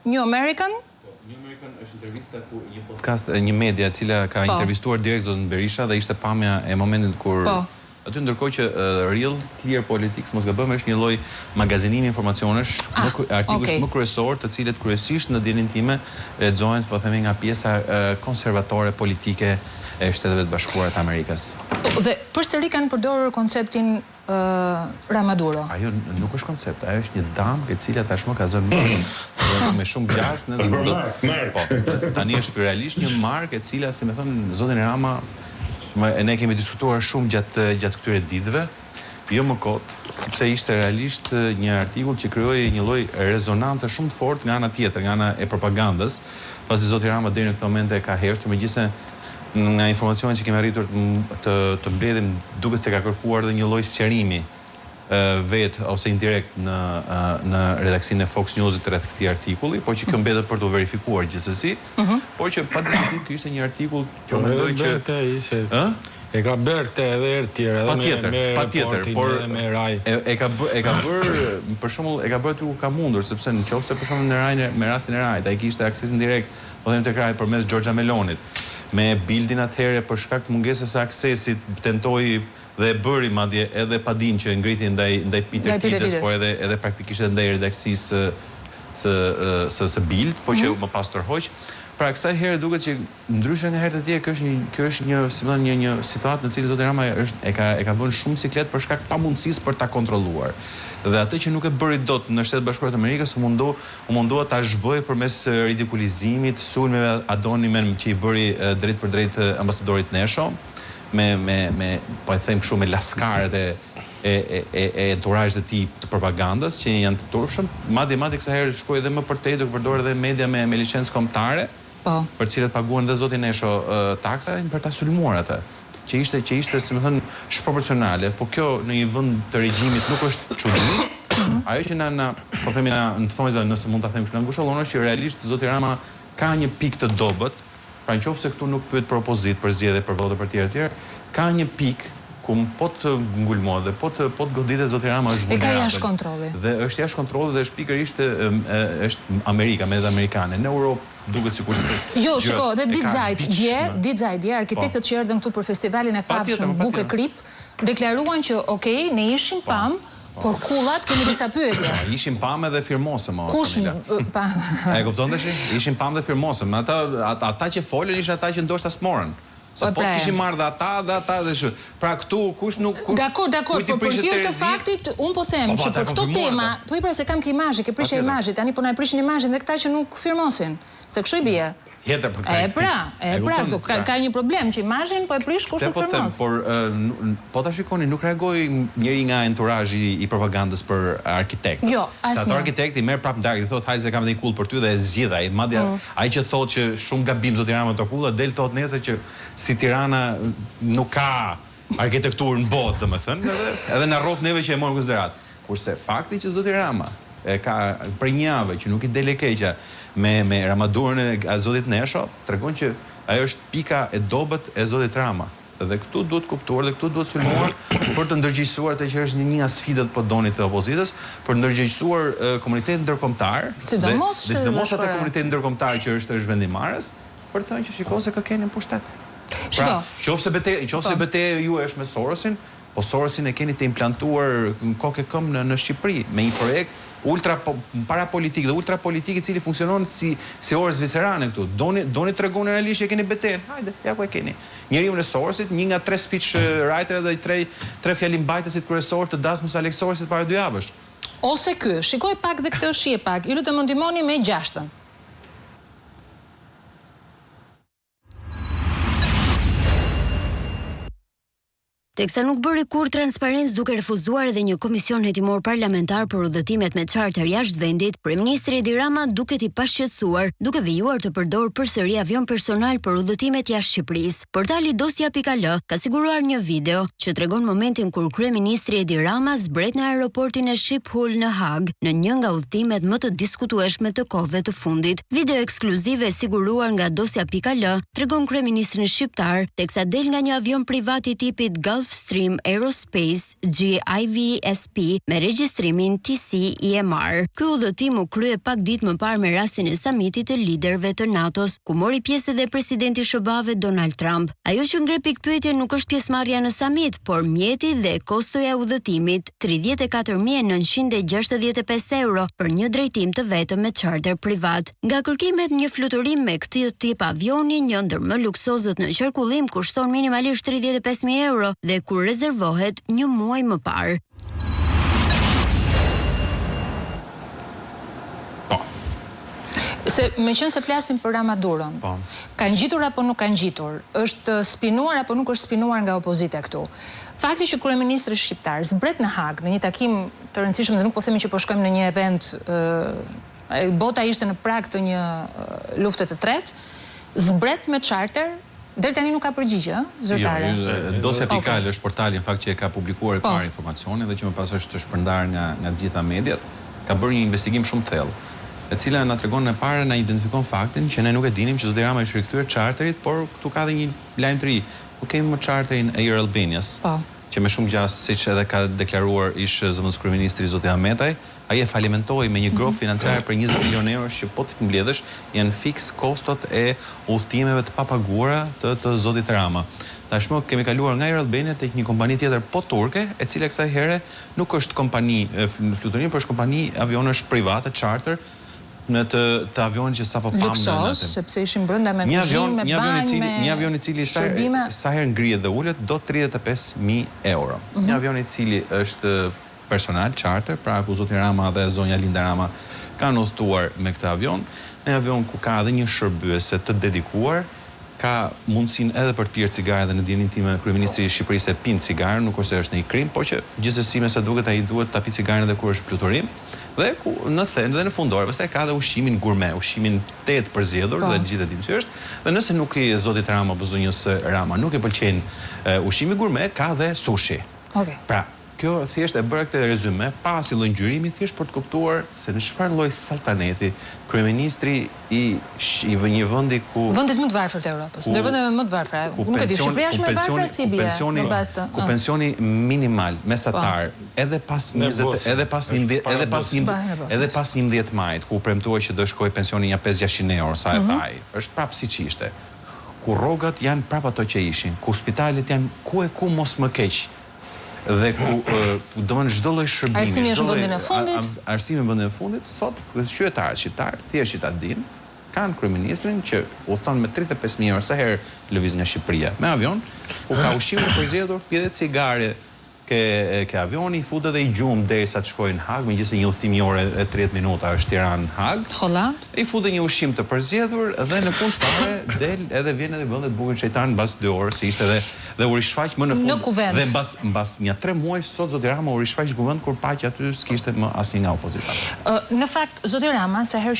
New American? New American është intervista ku një podcast, një media e cila ka intervistuar direkt zotin Berisha dhe ishte pamja e momentit kur aty ndërkohë që Real Clear Politics mos gabojmë është një lloj magazinimi informacionesh, artikuj më kryesor, të cilët kryesisht në dielin time lexohen, po themi nga pjesa konservatore politike e Shteteve të Bashkuara të Amerikës. Dhe përsëri kanë përdorur konceptin Ramaduro. Ajo nuk është koncept, ajo është një damë e cila tashmë ka zënë me shumë glasë, po. Tani është realisht një markë e cila, si më thon zoti Rama, ne kemi diskutuar shumë gjatë këtyre ditëve, jo më kot, sepse ishte realisht një artikull që krijoi një lloj rezonance shumë të fortë nga ana tjetër, nga ana e propagandës, pasi zoti Rama deri në këtë moment e ka heshtur, megjithëse nga informacionet që kemi arritur të mbledhim, duket se ka kërkuar dhe një lloj sqarimi vet ose indirekt në redaksinë e Fox News rreth këtij artikulli, por që kjo mbetet për të verifikuar gjithsesi, por që pa diskutim ky ishte një artikull që mendoj që e ka bërë këtë edhe herë tjera, patjetër, por e ka bërë për shembull e ka bërë ku ka mundur, sepse nëse për shembull me rastin e Rajt, ai kishte aksesin direkt, po them tek Raj përmes Giorgia Melonit. Me Bildin atëherë për shkak të mungesës së aksesit tentoi dhe bëri madje edhe pa dinë që ngriti ndaj Peter Kitës, por edhe praktikisht ndaj redaksisë së Bild, po që më pas tërhoq. Pra kësaj herë duket që ndryshe nga herët e tjera kjo është një situatë në cilën zoti Rama e ka vënë shumë siklet për shkak pamundësisë për ta kontrolluar. Dhe atë që nuk e bëri dot në Shtetet Bashkuara të Amerikës u mundua ta zhbojë përmes ridikulizimit, sulmeve ad hominem që i bëri drejt për drejt ambasadorit Nesho, me po e them kështu me laskarët e entourage të tij të propagandës që janë të turpshëm, madje kësaj herë shkoi edhe më përtej duke përdorur edhe media me licencë kombëtare, për cilët paguan dhe zoti Nesho taksa për ta sulmuar atë. Që ishte, si më thënë, shproporcionale, po kjo në një vend të regjimit nuk është çudi. Ajo që po themi në thonjza, nëse mund ta them kështu, ngushëllon është që realisht zoti Rama ka një pikë të dobët, pra nëse këtu nuk pyet për opozit, për zgjedhje, për vote, për tjerë, ka një pikë ku po të ngulmohet dhe po të goditet zoti Rama është vulnerabël. E ka jashtë kontrolli. Dhe është jashtë kontrolli dhe është pikërisht është Amerika, medet amerikane. Në Europë duket sikur jo, shiko, dhe Dixaj dje arkitektët që erdhën këtu për festivalin e famshëm Buke Krip deklaruan që okay, ne ishim pam, por kullat kemi disa pyetje. Ishim pam edhe firmosëm, Kush pam? E kupton tash? Ishim pam dhe firmosëm. Ata që folën ishin ata që ndoshta smorën. Se po kishin marrë dhe ata dhe shu. Pra këtu kush nuk... Dakor, por për hir të faktit, unë po them që për këto tema, po i pra se kam ke imazhi, ke prishje imazhi, tani po na prishin imazhin dhe këta që nuk firmosin. Se kështu i bie. Tjetër për këtu, ka një problem që imazhin po e prish kush nuk firmos. Por po ta shikoni, nuk reagoi njëri nga enturazhi i propagandës për arkitekt. Jo, asnjë. Sa ato arkitekti merr prapë ndarkë, i thotë hajde se kam dhe një kull për ty dhe e zgjidh ai. Madje ai që thotë që shumë gabim zoti Rama to kulla, del thotë nesër që si Tirana nuk ka arkitekturë në botë, domethënë, edhe na rrof neve që e morën konsiderat. Kurse fakti që zoti Rama ka për një javë që nuk i dele keqja me Ramadurën e zotit Nesho, tregon që ajo është pika e dobët e zotit Rama. Dhe këtu duhet kuptuar dhe këtu duhet sulmuar për të ndërgjegjësuar atë që është një nga sfidat po donit të opozitës, për të ndërgjegjësuar komunitetin ndërkombëtar, sidomos atë komunitetin ndërkombëtar që është vendimarrës, për të thënë që shikoj se ka keni pushtet. Pra, qofse betejë ju është me Sorosin, po Sorosin e keni të implantuar kokë e këmbë në Shqipëri me një projekt parapolitik dhe ultrapolitik i cili funksionon si orë zvicerane këtu. Doni të regoni realisht që keni beten. Hajde, ja ku e keni. Njeriu në Sorosit, një nga 3 speech writer dhe 3 fjalimbajtësit kryesor të dasmës Alex Sorosit para 2 javësh. Ose ky, shikoj pak dhe këtë shije pak. Ju lutem më ndihmoni me 6-ën. Teksa nuk bëri kur transparencë duke refuzuar edhe një komision hetimor parlamentar për udhëtimet me charter jashtë vendit, Kryeministri Edi Rama duket i pashqetësuar, duke vijuar të përdor përsëri avion personal për udhëtimet jashtë Shqipërisë. Portali Dosja.al ka siguruar një video që tregon momentin kur Kryeministri Edi Rama zbret në aeroportin e Schiphol në Hag, në një nga udhëtimet më të diskutueshme të kohëve të fundit. Video ekskluzive siguruar nga Dosja.al tregon kryeministrin shqiptar teksa del nga një avion privat i tipit Gulf Gulfstream Aerospace GIVSP me regjistrimin TC-IMR. Ky udhëtim u krye pak ditë më parë me rastin e samitit të liderëve të NATO-s, ku mori pjesë edhe presidenti i SBA-ve Donald Trump. Ajo që ngre pikpyetje nuk është pjesëmarrja në samit, por mjeti dhe kostoja e udhëtimit, 34.965 euro për një drejtim të vetëm me charter privat. Nga kërkimet, një fluturim me këtë tip avioni, një ndër më luksozët në qarkullim, kushton minimalisht 35.000 euro dhe kur rezervohet një muaj më parë. Se me qenë se flasim për Ramadurën, ka ngjitur apo nuk ka ngjitur? Është spinuar apo nuk është spinuar nga opozita këtu? Fakti që kryeministri shqiptar zbret në Hag në një takim të rëndësishëm dhe nuk po themi që po shkojmë në një event, bota ishte në prag të një lufte të tretë, zbret me charter. Deri tani nuk ka përgjigje, zyrtare. Dosja Pikal është portali në fakt që e ka publikuar parë informacione dhe që më pas është të shpërndar nga të gjitha mediat, ka bërë një investigim shumë thellë, e cila na tregon në parë, na identifikon faktin që ne nuk e dinim që zoti Rama është rikthyer charterit, por këtu ka dhe një lajm të ri. Nuk kemi më charterin Air Albanias, që me shumë gjas, siç edhe ka deklaruar ish zëvendës kryeministri zoti Ahmetaj, ai e falimentoi me një grop financiar për 20 milionë euro që po ti mbledhësh janë fiks kostot e udhëtimeve të papaguara të zotit Rama. Tashmë kemi kaluar nga Air Albania tek një kompani tjetër po turke, e cila kësaj here nuk është kompani fluturim, por është kompani avionesh private charter në të avionit që sapo pam në luksos, sepse ishim brenda me kuzhinë, me banjë, me një avion i cili sa herë ngrihet dhe ulet do 35.000 euro. Një avion i cili është personal charter, pra ku zoti Rama dhe zonja Linda Rama kanë udhëtuar me këtë avion, në avion ku ka edhe një shërbyese të dedikuar, ka mundësinë edhe për të pirë cigare dhe në dijenin time kryeministri i Shqipërisë e pin cigare, nuk është se është një krim, por që gjithsesi me sa duket ai duhet ta pi cigaren edhe kur është fluturim. Dhe ku në fundore, pastaj ka edhe ushqimin gurme, ushqimin të përzgjedhur dhe gjithë dim si është. Dhe nëse nuk i zotit Rama apo zonjës Rama nuk i pëlqen ushqimi gurme, ka dhe sushi. Pra, kjo thjesht e bëra këtë rezume pas lloj ngjyrimi thjesht për të kuptuar se në çfarë lloj saltaneti kryeministri i një vendi ku vendet më të varfër të Europës, ndër vendeve më të varfra. Nuk e di, Shqipëria është më e varfër si bie në bazë të. Ku pensioni minimal mesatar edhe pas 11 majit, ku premtuar që do shkojë pensioni nga 500-600 euro sa e thaj, është prapë siç ishte. Ku rrogat janë prapë ato që ishin, ku spitalet janë ku mos më keq. Dhe ku domethënë çdo lloj shërbimi. Arsimi është në vendin e fundit. Arsimi në vendin e fundit, sot qytetarët shqiptar thjesht që ta dinë, kanë kryeministrin që udhton me 35.000 euro sa herë lëviz nga Shqipëria me avion, ku ka ushqim të përzgjedhur, pjedhe cigare ke avioni, futet edhe i gjumë derisa të shkojnë në Hag, megjithëse një udhtim një orë e 30 minuta është Tiranë-Hag. Holland. I futet një ushqim të përzgjedhur dhe në fund fare del edhe vjen edhe vendet bukur shejtan mbas 2 orë, si ishte dhe u rishfaq më në fund. Dhe mbas një 3 muaj sot zoti Rama u rishfaq në kuvend kur pa që aty s'kishte më asnjë nga opozita. Në fakt zoti Rama sa herë